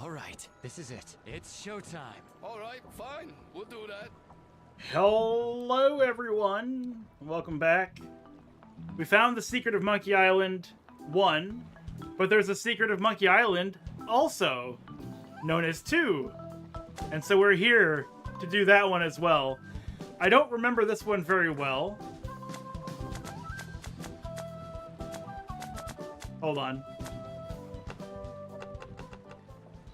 All right, this is it. It's showtime. All right, fine. We'll do that. Hello, everyone. Welcome back. We found the Secret of Monkey Island 1, but there's a Secret of Monkey Island also known as 2. And so we're here to do that one as well. I don't remember this one very well. Hold on.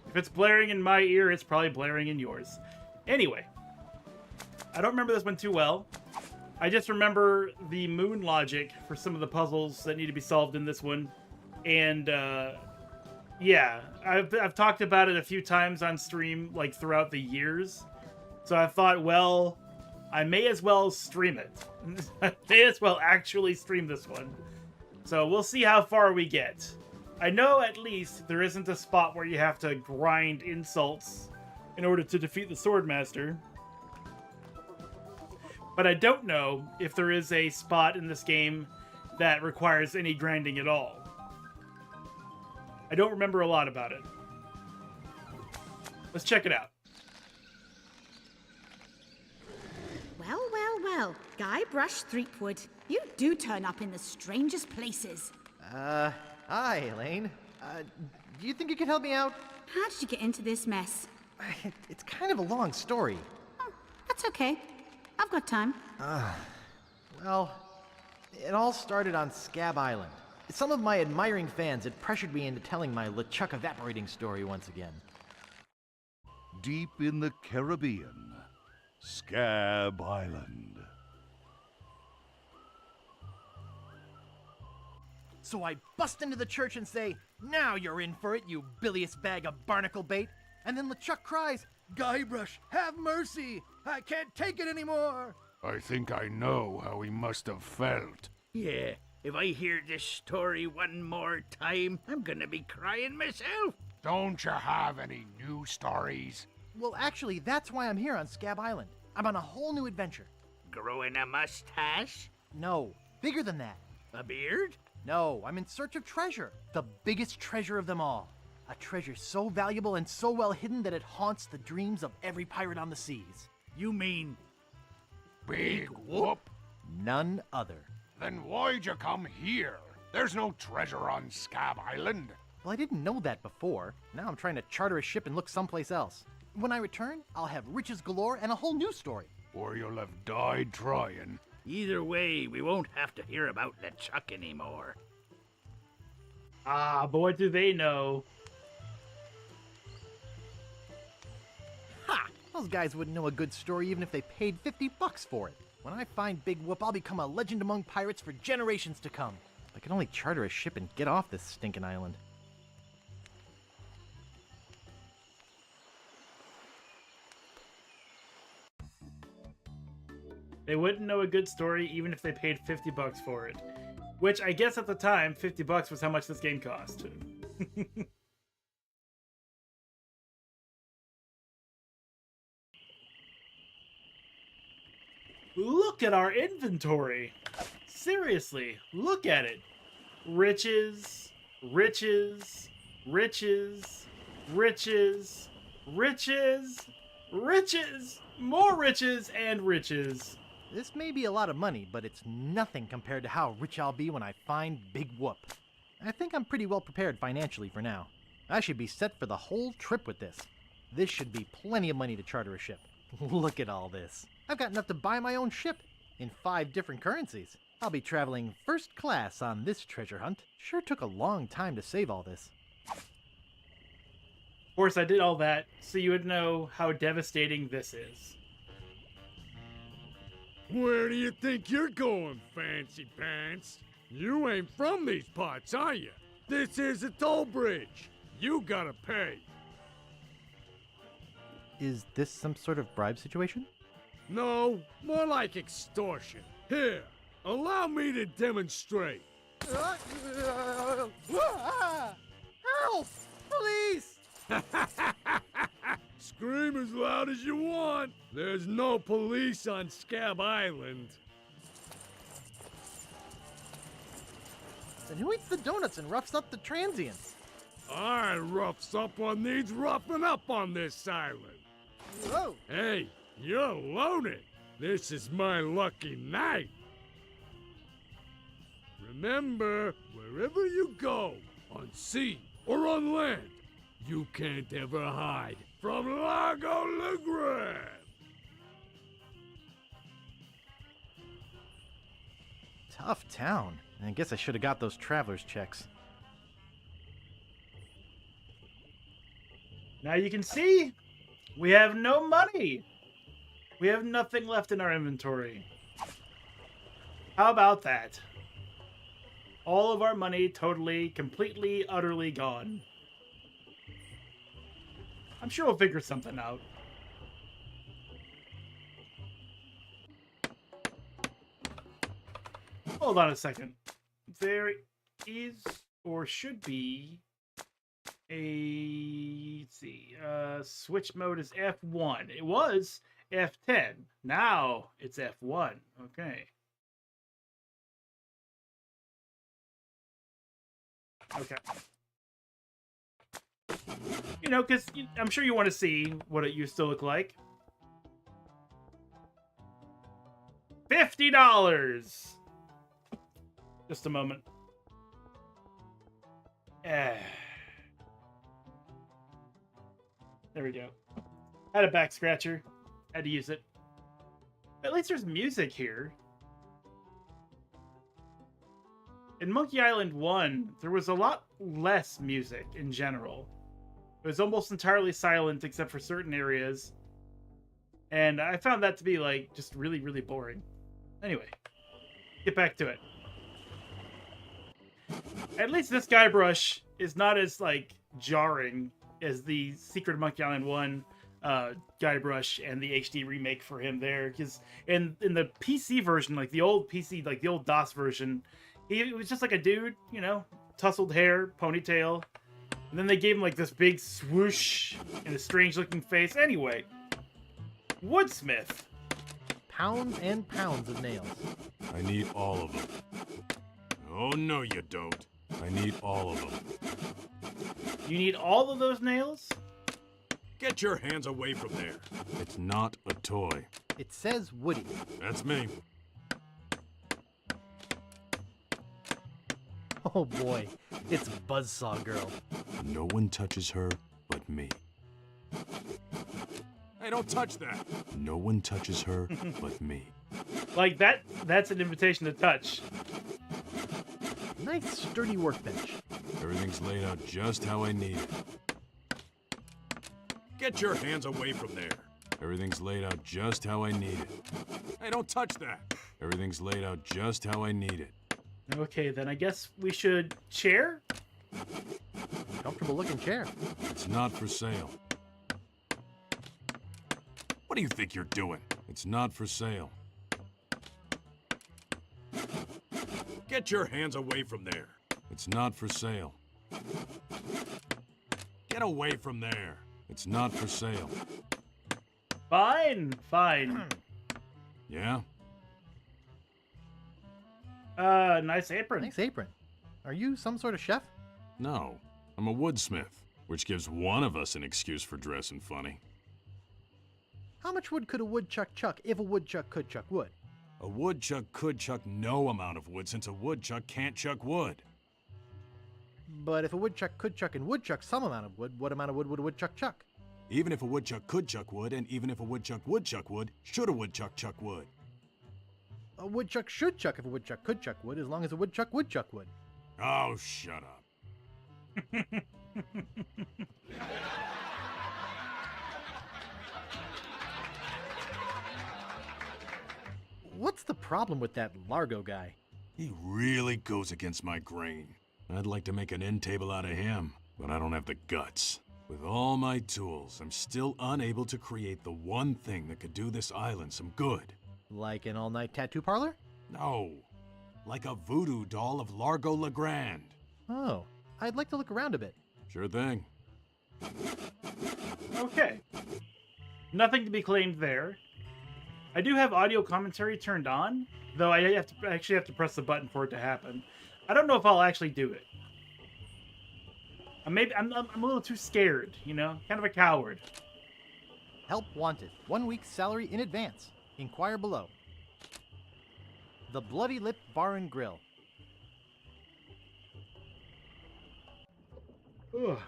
If it's blaring in my ear, it's probably blaring in yours. Anyway, I don't remember this one too well. I just remember the moon logic for some of the puzzles that need to be solved in this one. And, yeah, I've talked about it a few times on stream, like, throughout the years. So I thought, well, I may as well stream it. I may as well actually stream this one. So we'll see how far we get. I know at least there isn't a spot where you have to grind insults in order to defeat the Swordmaster. But I don't know if there is a spot in this game that requires any grinding at all. I don't remember a lot about it. Let's check it out. Well, well, well. Guybrush Threepwood, you do turn up in the strangest places. Hi, Elaine. Do you think you could help me out? How did you get into this mess? It's kind of a long story. Oh, that's okay. I've got time. Well, it all started on Scab Island. Some of my admiring fans had pressured me into telling my LeChuck evaporating story once again. Deep in the Caribbean, Scab Island. So I bust into the church and say, "Now you're in for it, you bilious bag of barnacle bait." And then LeChuck cries, "Guybrush, have mercy! I can't take it anymore!" I think I know how he must have felt. Yeah, if I hear this story one more time, I'm gonna be crying myself. Don't you have any new stories? Well, actually, that's why I'm here on Scab Island. I'm on a whole new adventure. Growing a mustache? No, bigger than that. A beard? No, I'm in search of treasure. The biggest treasure of them all. A treasure so valuable and so well hidden that it haunts the dreams of every pirate on the seas. You mean Big Whoop? None other. Then why'd you come here? There's no treasure on Scab Island. Well, I didn't know that before. Now I'm trying to charter a ship and look someplace else. When I return, I'll have riches galore and a whole new story. Or you'll have died trying. either way, we won't have to hear about LeChuck anymore. Ah, but what do they know? Ha! Those guys wouldn't know a good story even if they paid $50 for it. When I find Big Whoop, I'll become a legend among pirates for generations to come. I can only charter a ship and get off this stinking island. They wouldn't know a good story even if they paid $50 for it. Which I guess at the time, $50 was how much this game cost. Look at our inventory! Seriously, look at it! Riches, riches, riches, riches, riches, riches, more riches, and riches. This may be a lot of money, but it's nothing compared to how rich I'll be when I find Big Whoop. I think I'm pretty well prepared financially for now. I should be set for the whole trip with this. This should be plenty of money to charter a ship. Look at all this. I've got enough to buy my own ship in 5 different currencies. I'll be traveling first class on this treasure hunt. Sure took a long time to save all this. Of course, I did all that so you would know how devastating this is. Where do you think you're going, Fancy Pants? You ain't from these parts, are you? This is a toll bridge. You gotta pay. Is this some sort of bribe situation? No, more like extortion. Here, allow me to demonstrate. Help! Police! Scream as loud as you want. There's no police on Scab Island. And who eats the donuts and roughs up the transients? Alright, rough someone needs roughing up on this island. Whoa! Hey, you're loaded. This is my lucky night. Remember, wherever you go, on sea or on land, you can't ever hide from Largo Legrand. Tough town. I guess I should have got those traveler's checks. Now you can see, we have no money. We have nothing left in our inventory. How about that? All of our money totally, completely, utterly gone. I'm sure we'll figure something out. Hold on a second. There is, or should be, let's see, switch mode is F1. It was F10. Now it's F1. Okay. Okay. You know, because I'm sure you want to see what it used to look like. $50! Just a moment. There we go. Had a back scratcher. Had to use it. At least there's music here. In Monkey Island 1, there was a lot less music in general. It was almost entirely silent except for certain areas. And I found that to be, like, just really, really boring. Anyway, get back to it. At least this Guybrush is not as, like, jarring as the Secret of Monkey Island 1 Guybrush and the HD remake for him there. Because in the PC version, like the old PC, like the old DOS version, he was just like a dude, you know, tousled hair, ponytail. And then they gave him like this big swoosh and a strange looking face. Anyway, Woodsmith. Pounds and pounds of nails. I need all of them. Oh, no, you don't. I need all of them. You need all of those nails? Get your hands away from there. It's not a toy. It says Woody. That's me. Oh boy, it's Buzzsaw Girl. No one touches her but me. Hey, don't touch that. No one touches her but me. Like that's an invitation to touch. Nice sturdy workbench. Everything's laid out just how I need it. Get your hands away from there. Everything's laid out just how I need it. Hey, don't touch that. Everything's laid out just how I need it. Okay, then I guess we should chair? Comfortable looking chair. It's not for sale. What do you think you're doing? It's not for sale. Get your hands away from there. It's not for sale. Get away from there. It's not for sale. Fine, fine. Yeah? Nice apron. Nice apron. Are you some sort of chef? No. I'm a woodsmith, which gives one of us an excuse for dressing funny. How much wood could a woodchuck chuck if a woodchuck could chuck wood? A woodchuck could chuck no amount of wood since a woodchuck can't chuck wood. But if a woodchuck could chuck and woodchuck some amount of wood, what amount of wood would a woodchuck chuck? Even if a woodchuck could chuck wood, and even if a woodchuck would chuck wood, should a woodchuck chuck wood? A woodchuck should chuck if a woodchuck could chuck wood, as long as a woodchuck would chuck wood. Oh, shut up. What's the problem with that Largo guy? He really goes against my grain. I'd like to make an end table out of him, but I don't have the guts. With all my tools, I'm still unable to create the one thing that could do this island some good. Like an all-night tattoo parlor? No. Like a voodoo doll of Largo Legrand. Oh, I'd like to look around a bit. Sure thing. Okay. Nothing to be claimed there. I do have audio commentary turned on, though I actually have to press the button for it to happen. I don't know if I'll actually do it. I'm a little too scared, you know? Kind of a coward. Help wanted. 1 week's salary in advance. Inquire below. The Bloody Lip Bar and Grill. Ugh.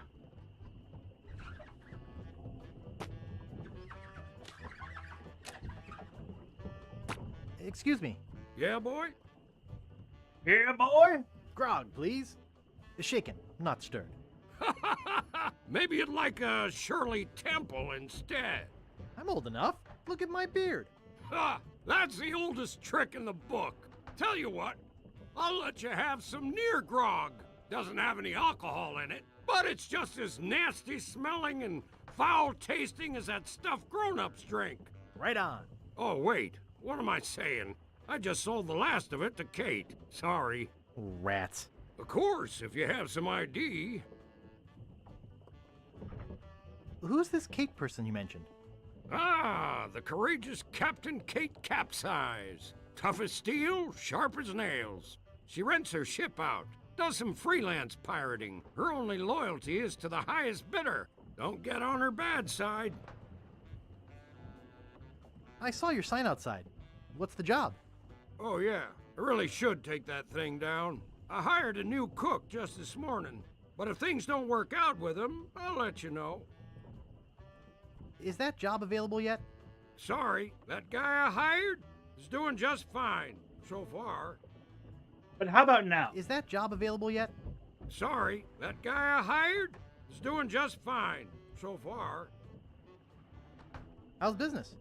Excuse me. Yeah, boy? Yeah, boy. Grog, please. Shaken, not stirred. Maybe you'd like a Shirley Temple instead. I'm old enough. Look at my beard. Ha! That's the oldest trick in the book. Tell you what, I'll let you have some near grog. Doesn't have any alcohol in it, but it's just as nasty smelling and foul tasting as that stuff grown-ups drink. Right on. Oh, wait. What am I saying? I just sold the last of it to Kate. Sorry. Rats. Of course, if you have some ID. Who's this Kate person you mentioned? Ah, the courageous Captain Kate Capsize. Tough as steel, sharp as nails. She rents her ship out, does some freelance pirating. Her only loyalty is to the highest bidder. Don't get on her bad side. I saw your sign outside. What's the job? Oh yeah, I really should take that thing down. I hired a new cook just this morning. But if things don't work out with him, I'll let you know. Is that job available yet? Sorry, that guy I hired is doing just fine so far. But how about now? Is that job available yet? Sorry, that guy I hired is doing just fine so far. How's business?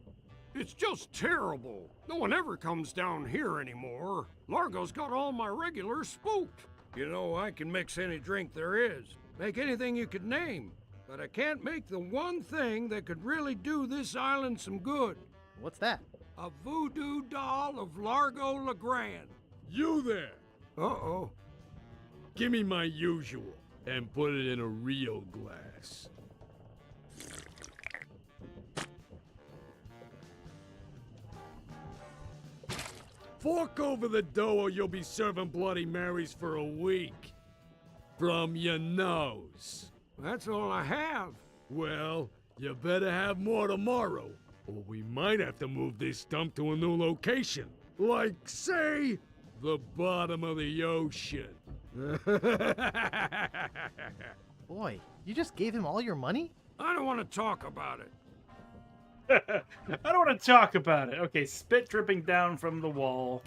It's just terrible. No one ever comes down here anymore. Largo's got all my regulars spooked. You know, I can mix any drink there is, make anything you could name, but I can't make the one thing that could really do this island some good. What's that? A voodoo doll of Largo LeGrand. You there? Uh-oh. Give me my usual, and put it in a real glass. Fork over the dough or you'll be serving Bloody Marys for a week. From your nose. That's all I have. Well, you better have more tomorrow, or we might have to move this dump to a new location. Like, say, the bottom of the ocean. Boy, you just gave him all your money? I don't want to talk about it. I don't want to talk about it. Okay, spit dripping down from the wall.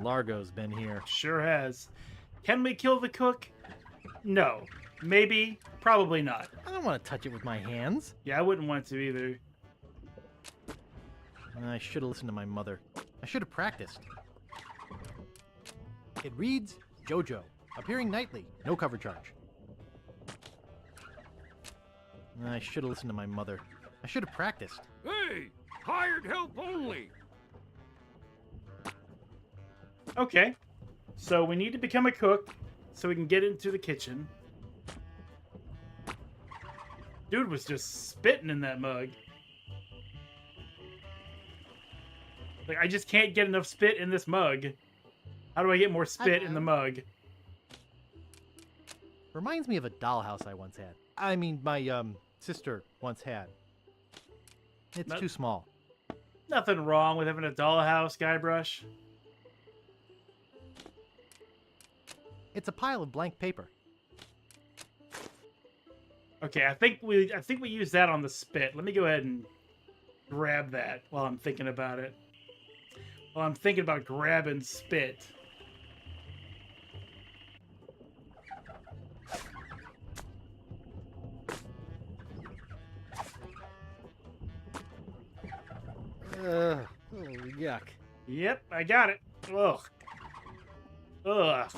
Largo's been here. Sure has. Can we kill the cook? No. Maybe. Probably not. I don't want to touch it with my hands. Yeah, I wouldn't want to either. I should have listened to my mother. I should have practiced. It reads, JoJo, appearing nightly, no cover charge. I should have listened to my mother. I should have practiced. Hey, hired help only. Okay. So we need to become a cook so we can get into the kitchen. Dude was just spitting in that mug. Like, I just can't get enough spit in this mug. How do I get more spit in the mug? Reminds me of a dollhouse I once had. I mean, my, sister once had. It's too small. Nothing wrong with having a dollhouse, Guybrush. It's a pile of blank paper. Okay, I think we use that on the spit. Let me go ahead and grab that while I'm thinking about it. While I'm thinking about grabbing spit. Oh, yuck. Yep, I got it. Ugh. Ugh.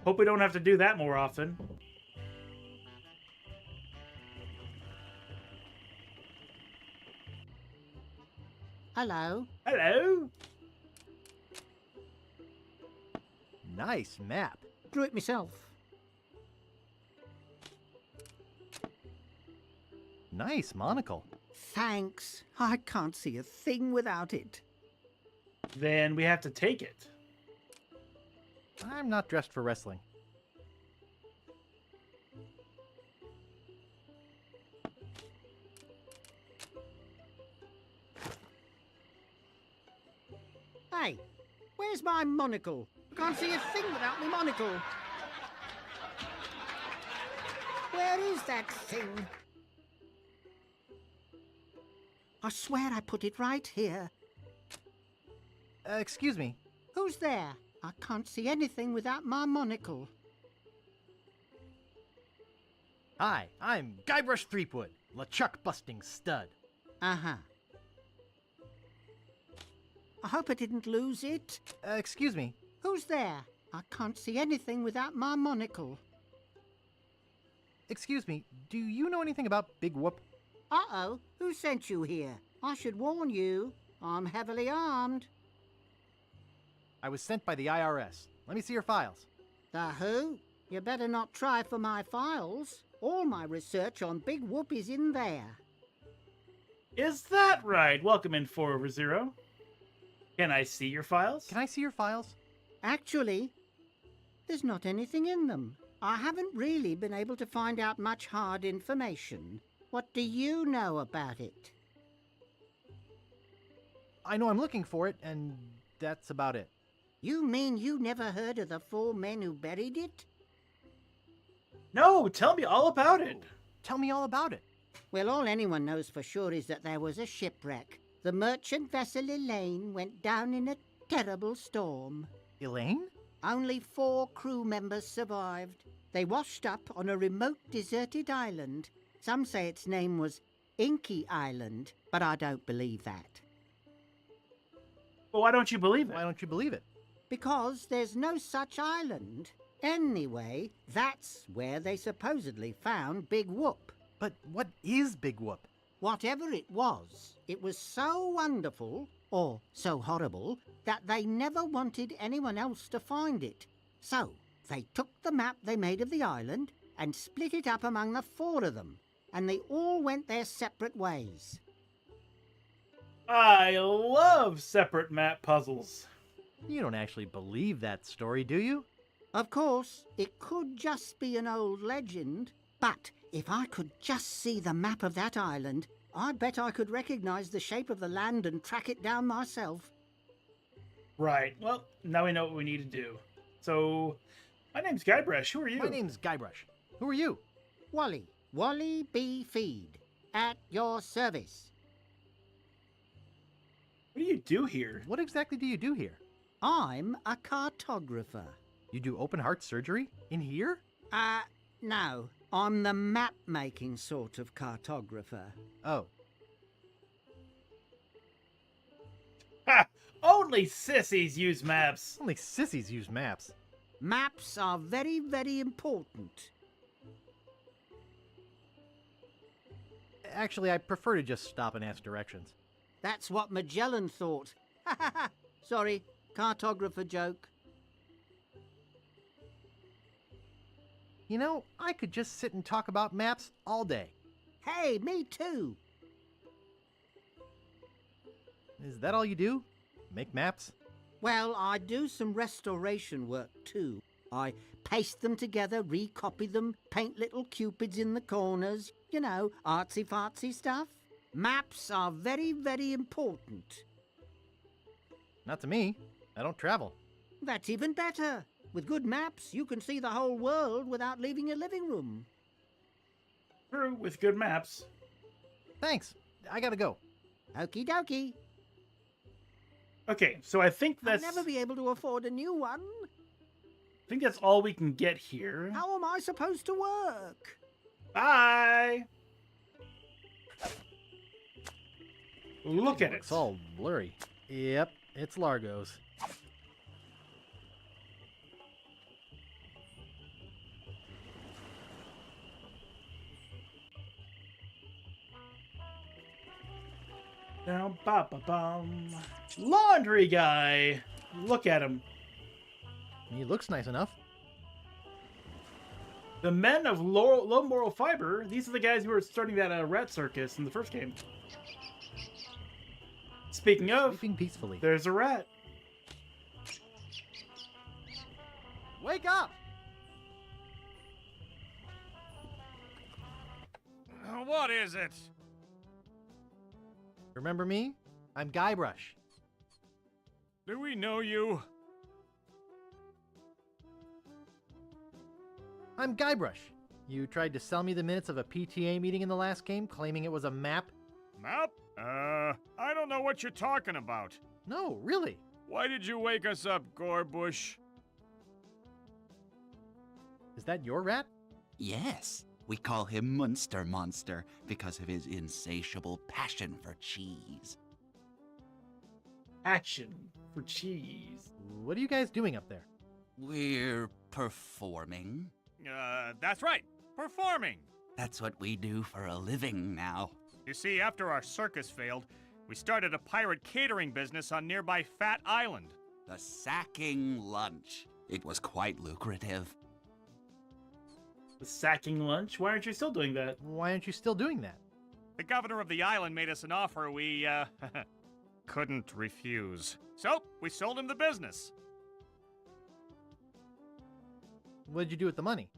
Hope we don't have to do that more often. Hello. Hello. Nice map. Drew it myself. Nice monocle. Thanks. I can't see a thing without it. Then we have to take it. I'm not dressed for wrestling. Hey, where's my monocle? Can't see a thing without my monocle. Where is that thing? I swear I put it right here. Excuse me. Who's there? I can't see anything without my monocle. Hi, I'm Guybrush Threepwood, LeChuck-busting stud. Uh-huh. I hope I didn't lose it. Excuse me. Who's there? I can't see anything without my monocle. Excuse me, do you know anything about Big Whoop? Uh-oh, who sent you here? I should warn you, I'm heavily armed. I was sent by the IRS. Let me see your files. The who? You better not try for my files. All my research on Big Whoop is in there. Is that right? Welcome in 4/0. Can I see your files? Can I see your files? Actually, there's not anything in them. I haven't really been able to find out much hard information. What do you know about it? I know I'm looking for it, and that's about it. You mean you never heard of the 4 men who buried it? No, tell me all about it. Tell me all about it. Well, all anyone knows for sure is that there was a shipwreck. The merchant vessel Elaine went down in a terrible storm. Elaine? Only 4 crew members survived. They washed up on a remote deserted island. Some say its name was Inky Island, but I don't believe that. Well, why don't you believe it? Why don't you believe it? Because there's no such island. Anyway, that's where they supposedly found Big Whoop. But what is Big Whoop? Whatever it was so wonderful, or so horrible, that they never wanted anyone else to find it. So, they took the map they made of the island and split it up among the 4 of them, and they all went their separate ways. I love separate map puzzles. You don't actually believe that story, do you? Of course, it could just be an old legend, but if I could just see the map of that island, I bet I could recognize the shape of the land and track it down myself. Right. Well, now we know what we need to do. So, my name's Guybrush. Who are you? My name's Guybrush. Who are you? Wally B. Feed, at your service. What do you do here? What exactly do you do here? I'm a cartographer. You do open heart surgery? In here? No. I'm the map-making sort of cartographer. Oh. Ha! Only sissies use maps. Only sissies use maps. Maps are very, very important. Actually, I prefer to just stop and ask directions. That's what Magellan thought. Ha ha ha! Sorry, cartographer joke. You know, I could just sit and talk about maps all day. Hey, me too. Is that all you do? Make maps? Well, I do some restoration work too. I paste them together, recopy them, paint little cupids in the corners. You know, artsy-fartsy stuff. Maps are very, very important. Not to me. I don't travel. That's even better. With good maps, you can see the whole world without leaving your living room. True, with good maps. Thanks. I gotta go. Okie dokie. Okay, so I think I'll that's... never be able to afford a new one. I think that's all we can get here. How am I supposed to work? Bye! Look at it. It's all blurry. Yep, it's Largo's. Now, ba-ba-bum. Laundry guy! Look at him. He looks nice enough. The men of low moral fiber, these are the guys who were starting that rat circus in the first game. Speaking of, Sleeping peacefully. there's a rat. Wake up! What is it? Remember me? I'm Guybrush. Do we know you? I'm Guybrush. You tried to sell me the minutes of a PTA meeting in the last game, claiming it was a map? Map? I don't know what you're talking about. No, really. Why did you wake us up, Gorbush? Is that your rat? Yes, we call him Munster Monster because of his insatiable passion for cheese. Action for cheese. What are you guys doing up there? We're performing. That's right. Performing. That's what we do for a living now. You see, after our circus failed, we started a pirate catering business on nearby Fat Island. The Sacking Lunch. It was quite lucrative. The Sacking Lunch? Why aren't you still doing that? Why aren't you still doing that? The governor of the island made us an offer we, couldn't refuse. So, we sold him the business. What did you do with the money?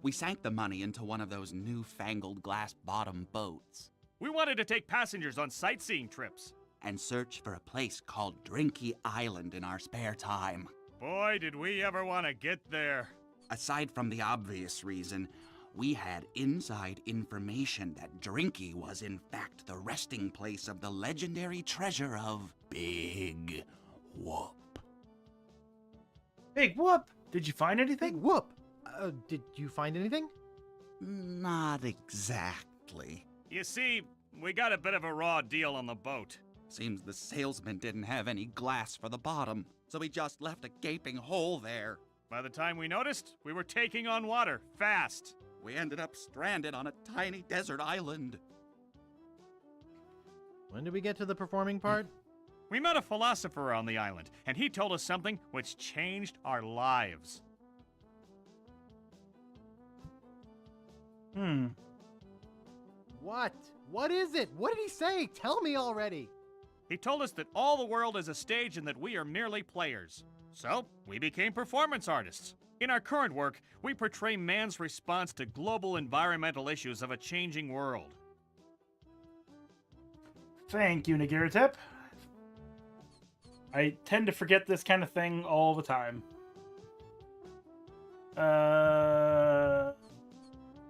We sank the money into one of those newfangled glass-bottom boats. We wanted to take passengers on sightseeing trips. And search for a place called Drinky Island in our spare time. Boy, did we ever want to get there. Aside from the obvious reason, we had inside information that Drinky was in fact the resting place of the legendary treasure of Big Whoop. Big Whoop! Did you find anything? Big Whoop! Did you find anything? Not exactly. You see, we got a bit of a raw deal on the boat. Seems the salesman didn't have any glass for the bottom, so he just left a gaping hole there. By the time we noticed, we were taking on water, fast. We ended up stranded on a tiny desert island. When did we get to the performing part? We met a philosopher on the island, and he told us something which changed our lives. What? What is it? What did he say? Tell me already. He told us that all the world is a stage and that we are merely players. So, we became performance artists. In our current work, we portray man's response to global environmental issues of a changing world. Thank you, Nagaratep. I tend to forget this kind of thing all the time.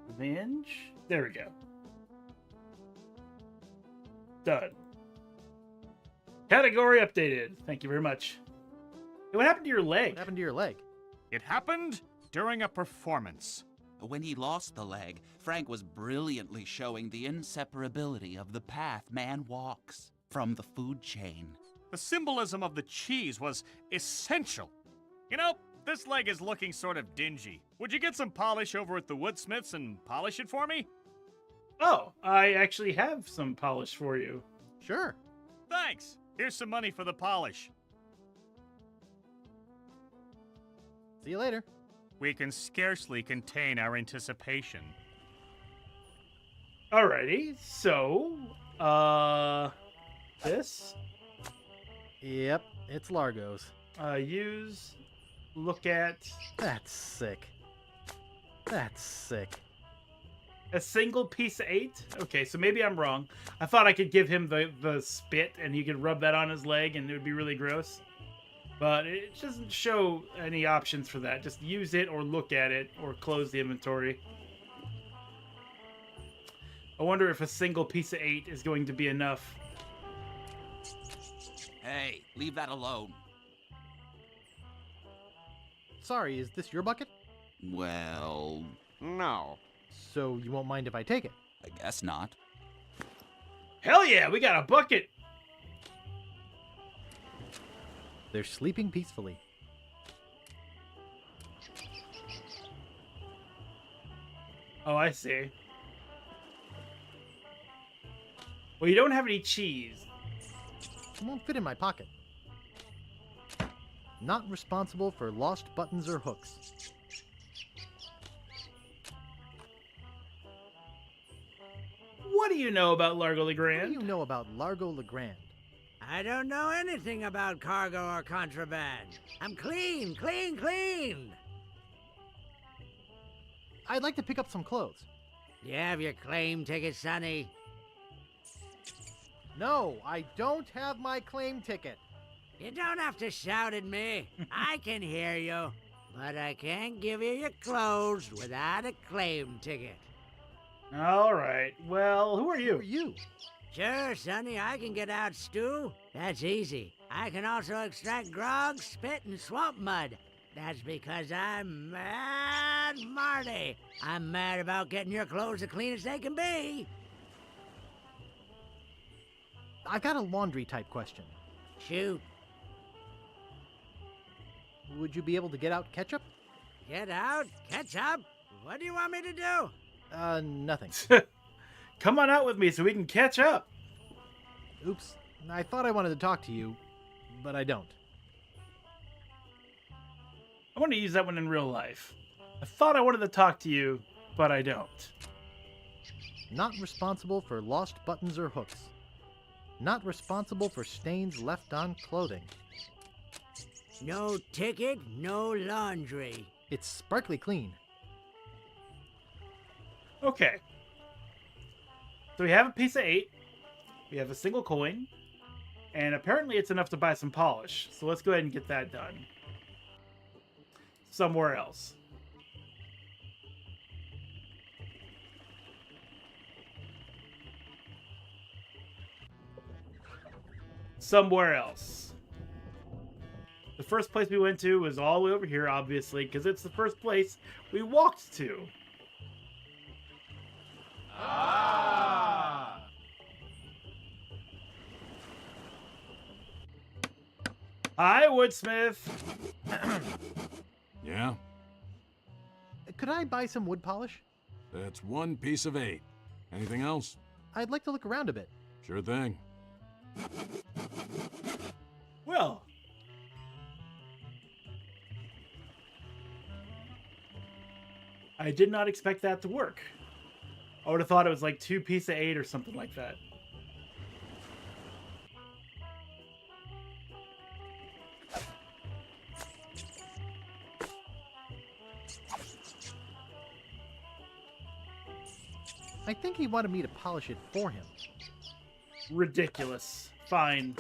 Revenge? There we go. Done. Category updated. Thank you very much. Hey, what happened to your leg? What happened to your leg? It happened during a performance. When he lost the leg, Frank was brilliantly showing the inseparability of the path man walks from the food chain. The symbolism of the cheese was essential. You know, this leg is looking sort of dingy. Would you get some polish over at the Woodsmiths and polish it for me? Oh, I actually have some polish for you. Sure. Thanks. Here's some money for the polish. See you later. We can scarcely contain our anticipation. Alrighty, so, this? Yep, it's Largo's. Use, look at... That's sick. That's sick. A single piece of 8? Okay, so maybe I'm wrong. I thought I could give him the spit and he could rub that on his leg and it would be really gross. But it doesn't show any options for that. Just use it or look at it or close the inventory. I wonder if a single piece of 8 is going to be enough. Hey, leave that alone. Sorry, is this your bucket? Well, No. So you won't mind if I take it? I guess not. Hell yeah, we got a bucket! They're sleeping peacefully. Oh, I see. Well, you don't have any cheese. It won't fit in my pocket. Not responsible for lost buttons or hooks. What do you know about Largo What Legrand? do you know about Largo Legrand? I don't know anything about cargo or contraband. I'm clean, clean, clean. I'd like to pick up some clothes. You have your claim ticket, Sonny? No, I don't have my claim ticket. You don't have to shout at me. I can hear you. But I can't give you your clothes without a claim ticket. All right. Well, who are you? Who are you? Sure, Sonny, I can get out stew. That's easy. I can also extract grog, spit, and swamp mud. That's because I'm Mad Marty. I'm mad about getting your clothes as clean as they can be. I got a laundry type question. Shoot. Would you be able to get out ketchup? Get out? Catch up? What do you want me to do? Nothing. Come on out with me so we can catch up. Oops. I thought I wanted to talk to you, but I don't. I want to use that one in real life. I thought I wanted to talk to you, but I don't. Not responsible for lost buttons or hooks. Not responsible for stains left on clothing. No ticket, no laundry. It's sparkly clean. Okay. So we have a piece of 8. We have a single coin. And apparently it's enough to buy some polish. So let's go ahead and get that done. Somewhere else. Somewhere else. The first place we went to was all the way over here, obviously, because it's the first place we walked to. Ah! Hi, Woodsmith. Yeah? Could I buy some wood polish? That's 1 piece of 8. Anything else? I'd like to look around a bit. Sure thing. Well. I did not expect that to work. I would have thought it was like 2 pieces of 8 or something like that. I think he wanted me to polish it for him. Ridiculous. Fine.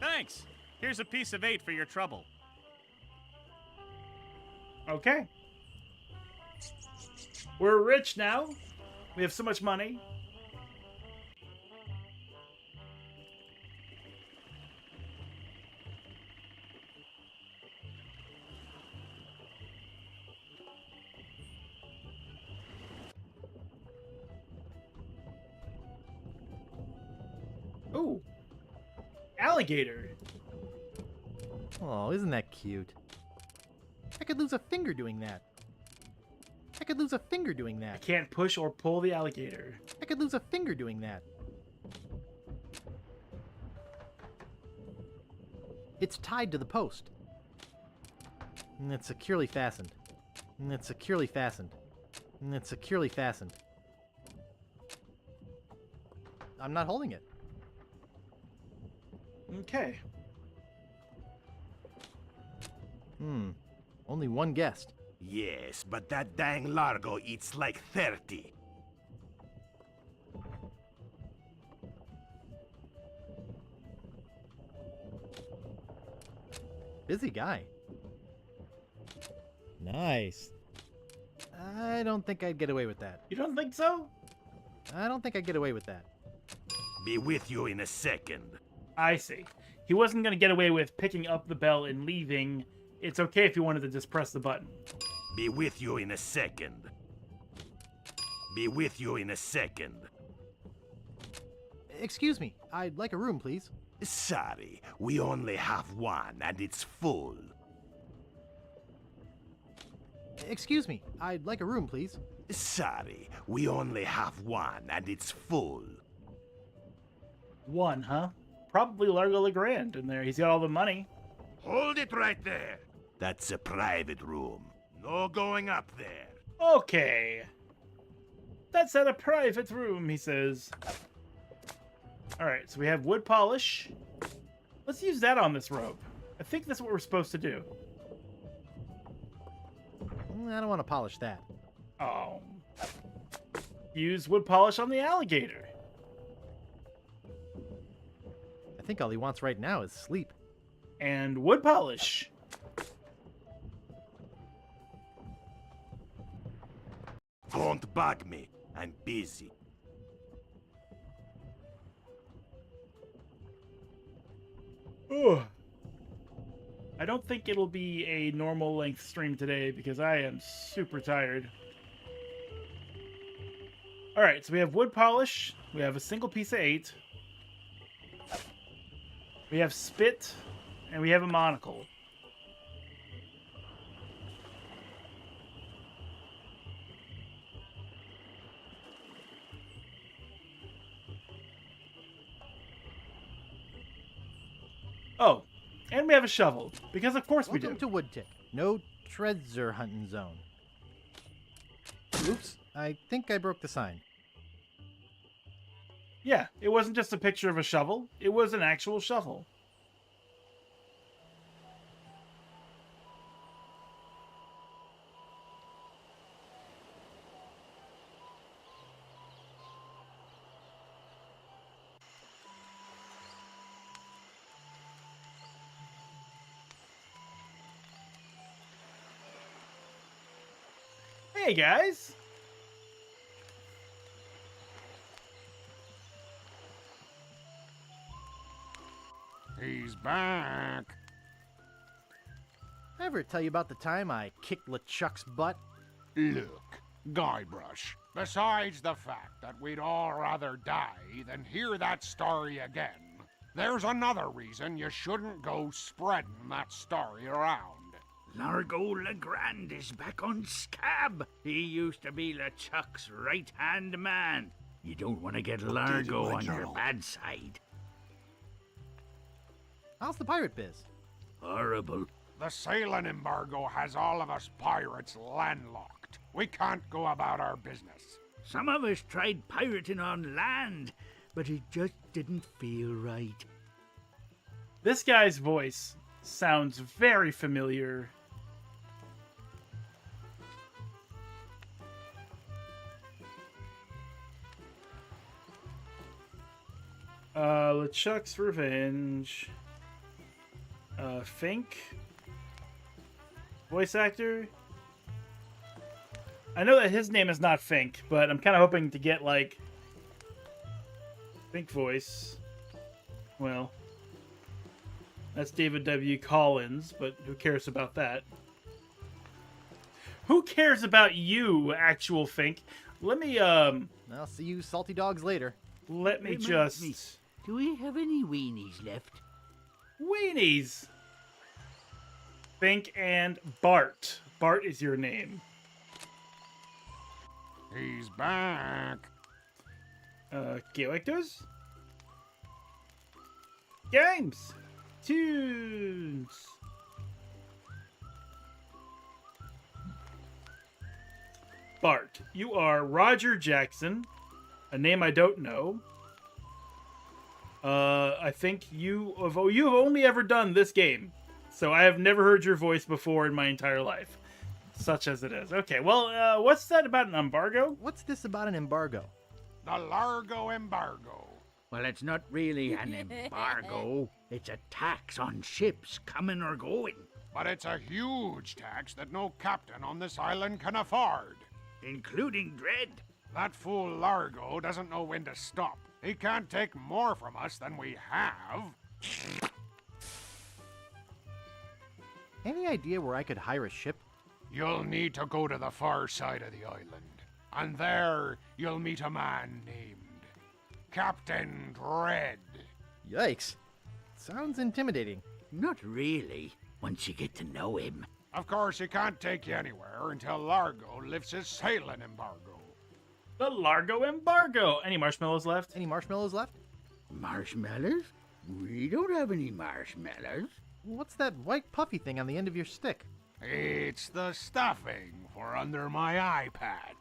Thanks. Here's a piece of 8 for your trouble. Okay. We're rich now. We have so much money. Ooh. Alligator. Oh, isn't that cute? I could lose a finger doing that. I could lose a finger doing I that. can't push or pull the alligator. I could lose a finger doing that. It's tied to the post. And it's securely fastened. And it's securely fastened. And it's securely fastened. I'm not holding it. Okay. Only one guest. Yes, but that dang Largo eats like 30. Busy guy. Nice. I don't think I'd get away with that. You don't think so? I don't think I'd get away with that. Be with you in a second. I see. He wasn't going to get away with picking up the bell and leaving. It's okay if he wanted to just press the button. Be with you in a second. Be with you in a second. Excuse me. I'd like a room, please. Sorry, we only have one and it's full. Excuse me. I'd like a room, please. Sorry, we only have one and it's full. One, huh? Probably Largo Legrand in there. He's got all the money. Hold it right there. That's a private room. No going up there. Okay. That's at a private room, he says. Alright, so we have wood polish. Let's use that on this rope. I think that's what we're supposed to do. I don't want to polish that. Oh. Use wood polish on the alligator. think all he wants right now is sleep. And wood polish. Don't bug me. I'm busy. Ugh. I don't think it'll be a normal length stream today because I am super tired. Alright, so we have wood polish, we have a single piece of 8, we have spit, and we have a monocle. Oh, and we have a shovel, because of course we do. Welcome to Woodtick. No treasure hunting zone. Oops, I think I broke the sign. Yeah, it wasn't just a picture of a shovel, it was an actual shovel. Hey guys! He's back. Ever tell you about the time I kicked LeChuck's butt? Look, Guybrush, besides the fact that we'd all rather die than hear that story again, there's another reason you shouldn't go spreading that story around. Largo Legrand is back on Scab. He used to be LeChuck's right-hand man. You don't want to get Largo on your bad side. How's the pirate biz? Horrible. The sailing embargo has all of us pirates landlocked. We can't go about our business. Some of us tried pirating on land, but it just didn't feel right. This guy's voice sounds very familiar. LeChuck's Revenge. Fink? Voice actor? I know that his name is not Fink, but I'm kind of hoping to get, like, Fink voice. Well, that's David W. Collins, but who cares about that? Who cares about you, actual Fink? Let me, I'll see you salty dogs later. Let me just... Do we have any weenies left? Weenies! Fink and Bart. Bart is your name. He's back. Characters? Games! Tunes! Bart, you are Roger Jackson, a name I don't know. I think you have only ever done this game, so I have never heard your voice before in my entire life, such as it is. Okay, well, what's that about an embargo? What's this about an embargo? The Largo Embargo. Well, it's not really an embargo. It's a tax on ships coming or going. But it's a huge tax that no captain on this island can afford. Including Dread. That fool Largo doesn't know when to stop. He can't take more from us than we have. Any idea where I could hire a ship? You'll need to go to the far side of the island. And there, you'll meet a man named Captain Dread. Yikes. Sounds intimidating. Not really, once you get to know him. Of course, he can't take you anywhere until Largo lifts his sailing embargo. The Largo Embargo! Any marshmallows left? Any marshmallows left? Marshmallows? We don't have any marshmallows. What's that white puffy thing on the end of your stick? It's the stuffing for under my eye patch.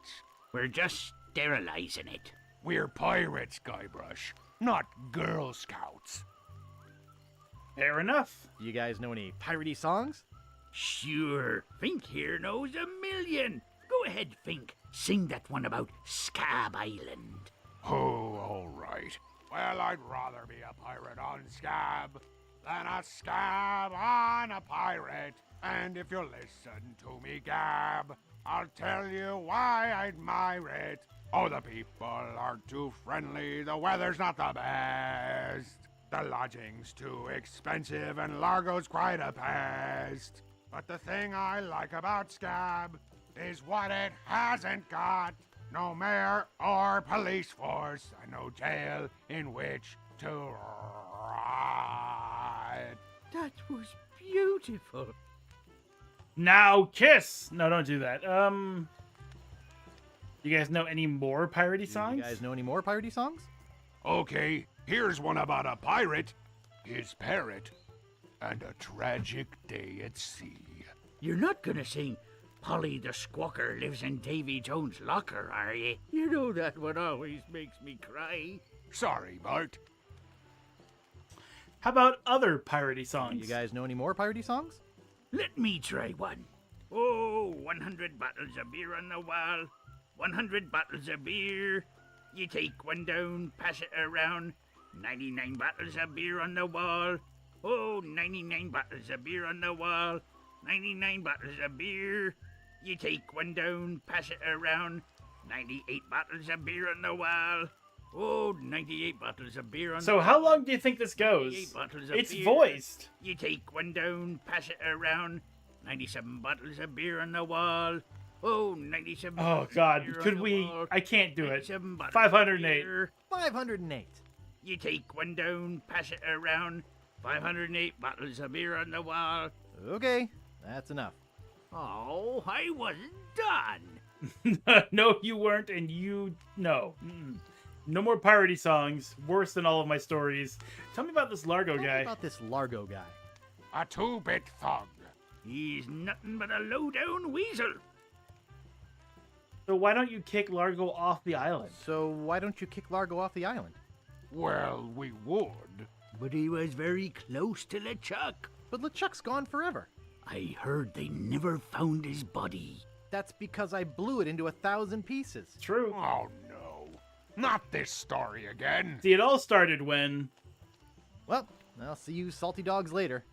We're just sterilizing it. We're pirates, Guybrush, not Girl Scouts. Fair enough. You guys know any piratey songs? Sure. Fink here knows a million. Go ahead, Fink. Sing that one about Scab Island. Oh, all right. Well, I'd rather be a pirate on Scab than a scab on a pirate. And if you'll listen to me, Gab, I'll tell you why I admire it. Oh, the people aren't too friendly, the weather's not the best. The lodging's too expensive and Largo's quite a pest. But the thing I like about Scab is what it hasn't got. No mayor or police force, and no jail in which to ride. That was beautiful. Now kiss! No, don't do that. You guys know any more piratey songs? You guys know any more piratey songs? Okay, here's one about a pirate, his parrot, and a tragic day at sea. You're not gonna sing Polly the Squawker lives in Davy Jones' locker, are you? You know that one always makes me cry. Sorry, Bart. How about other piratey songs? You guys know any more piratey songs? Let me try one. Oh, 100 bottles of beer on the wall. 100 bottles of beer. You take one down, pass it around. 99 bottles of beer on the wall. Oh, 99 bottles of beer on the wall. 99 bottles of beer. You take one down, pass it around. 98 bottles of beer on the wall. Oh, 98 bottles of beer on the So wall. how long do you think this goes? 98 bottles of It's beer. voiced. You take one down, pass it around. 97 bottles of beer on the wall. Oh, 97 Oh bottles God, of beer could on the we? wall. I can't do it. 97 bottles of 508. beer. 508. You take one down, pass it around. 508 bottles of beer on the wall. Okay, that's enough. Oh, I wasn't done. No, you weren't, and no. No more piratey songs. Worse than all of my stories. Tell me about this Largo Tell me guy. about this Largo guy. A two-bit thug. He's nothing but a low-down weasel. So why don't you kick Largo off the island? So why don't you kick Largo off the island? Well, we would. But he was very close to LeChuck. But LeChuck's gone forever. I heard they never found his body. That's because I blew it into 1,000 pieces. True. Oh, no. Not this story again. See, it all started when... Well, I'll see you salty dogs later.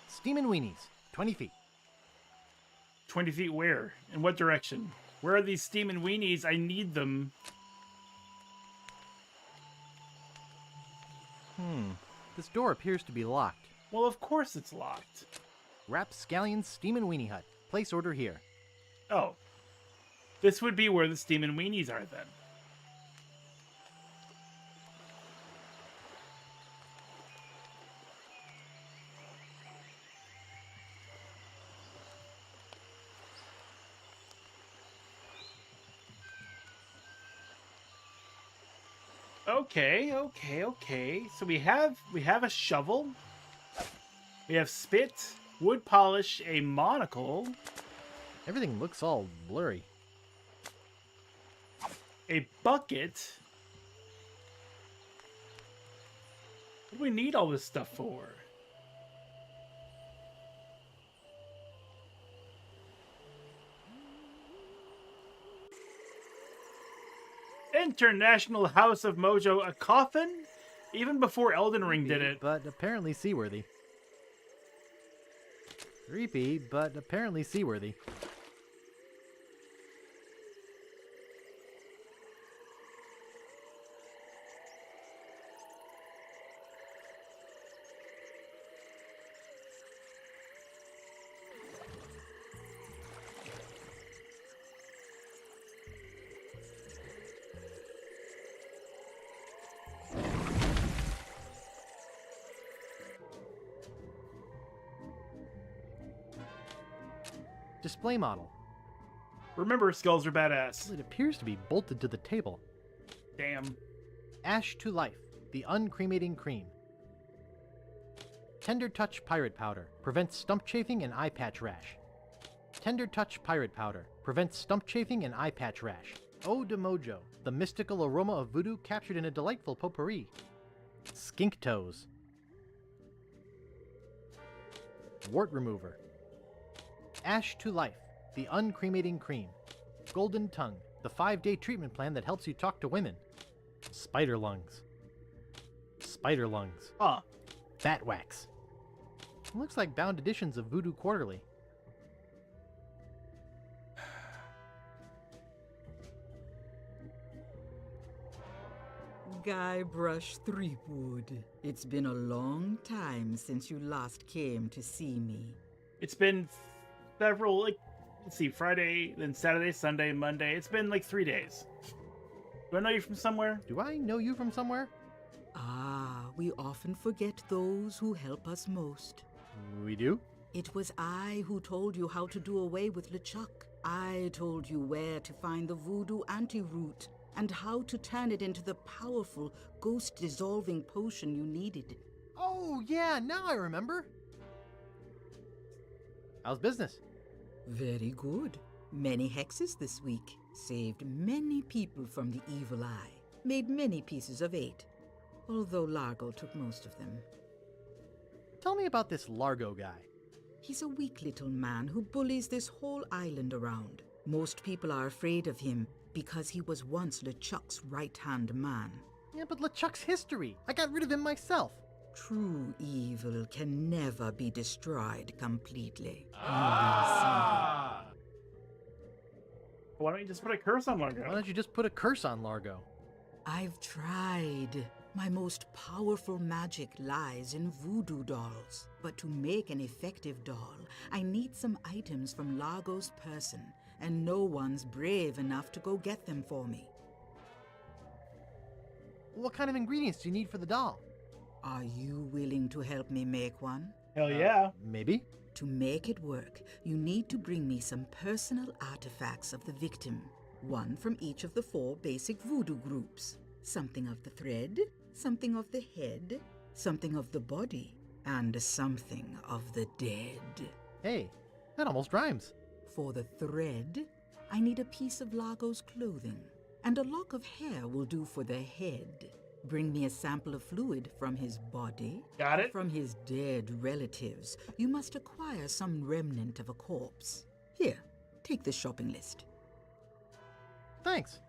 Steamin' Weenies, 20 feet. 20 feet where? In what direction? Where are these steaming weenies? I need them. This door appears to be locked. Well, of course it's locked. Rapscallion's Steamin' Weenie Hut. Place order here. Oh. This would be where the steaming weenies are then. Okay. So we have a shovel. We have spit, wood polish, a monocle. Everything looks all blurry. A bucket. What do we need all this stuff for? International House of Mojo, a coffin? Even before Elden Ring did it. But apparently seaworthy. Creepy, but apparently seaworthy. Display model. Remember, skulls are badass. It appears to be bolted to the table. Damn. Ash to Life, the uncremating cream. Tender Touch Pirate Powder, prevents stump chafing and eye patch rash. Tender Touch Pirate Powder, prevents stump chafing and eye patch rash. Eau de Mojo, the mystical aroma of voodoo captured in a delightful potpourri. Skink Toes. Wart Remover. Ash to Life, the uncremating cream. Golden Tongue, the 5-day treatment plan that helps you talk to women. Spider Lungs. Spider Lungs. Bat Wax. Looks like bound editions of Voodoo Quarterly. Guybrush Threepwood. It's been a long time since you last came to see me. It's been several, like, let's see, Friday, then Saturday, Sunday, Monday. It's been like 3 days. Do I know you from somewhere? Do I know you from somewhere? Ah, we often forget those who help us most. We do? It was I who told you how to do away with LeChuck. I told you where to find the voodoo antiroot and how to turn it into the powerful, ghost-dissolving potion you needed. Oh, yeah, now I remember. How's business? Very good. Many hexes this week. Saved many people from the evil eye. Made many pieces of 8. Although Largo took most of them. Tell me about this Largo guy. He's a weak little man who bullies this whole island around. Most people are afraid of him because he was once LeChuck's right-hand man. Yeah, but LeChuck's history. I got rid of him myself. True evil can never be destroyed completely. Why don't you just put a curse on Largo? Why don't you just put a curse on Largo? I've tried. My most powerful magic lies in voodoo dolls. But to make an effective doll, I need some items from Largo's person, and no one's brave enough to go get them for me. What kind of ingredients do you need for the doll? Are you willing to help me make one? Hell yeah. Maybe. To make it work, you need to bring me some personal artifacts of the victim. One from each of the 4 basic voodoo groups. Something of the thread, something of the head, something of the body, and something of the dead. Hey, that almost rhymes. For the thread, I need a piece of Largo's clothing, and a lock of hair will do for the head. Bring me a sample of fluid from his body. Got it. From his dead relatives, you must acquire some remnant of a corpse. Here, take the shopping list. Thanks.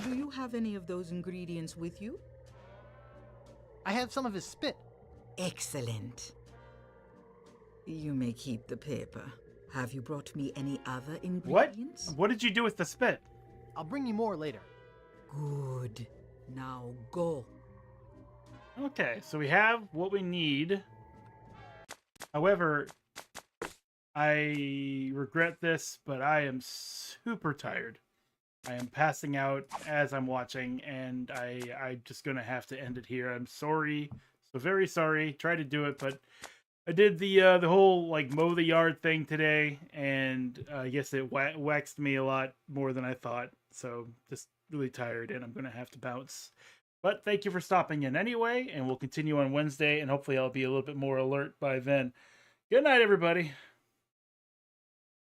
Do you have any of those ingredients with you? I have some of his spit. Excellent. You may keep the paper. Have you brought me any other ingredients? What did you do with the spit? I'll bring you more later. Good. Now go. Okay, so we have what we need. However, I regret this, but I am super tired. I am passing out as I'm watching, and I'm just gonna have to end it here. I'm sorry, so very sorry. Tried to do it, but I did the whole like mow the yard thing today, and I guess it waxed me a lot more than I thought. So just really tired, and I'm gonna have to bounce. But thank you for stopping in anyway, and we'll continue on Wednesday, and hopefully I'll be a little bit more alert by then. Good night, everybody.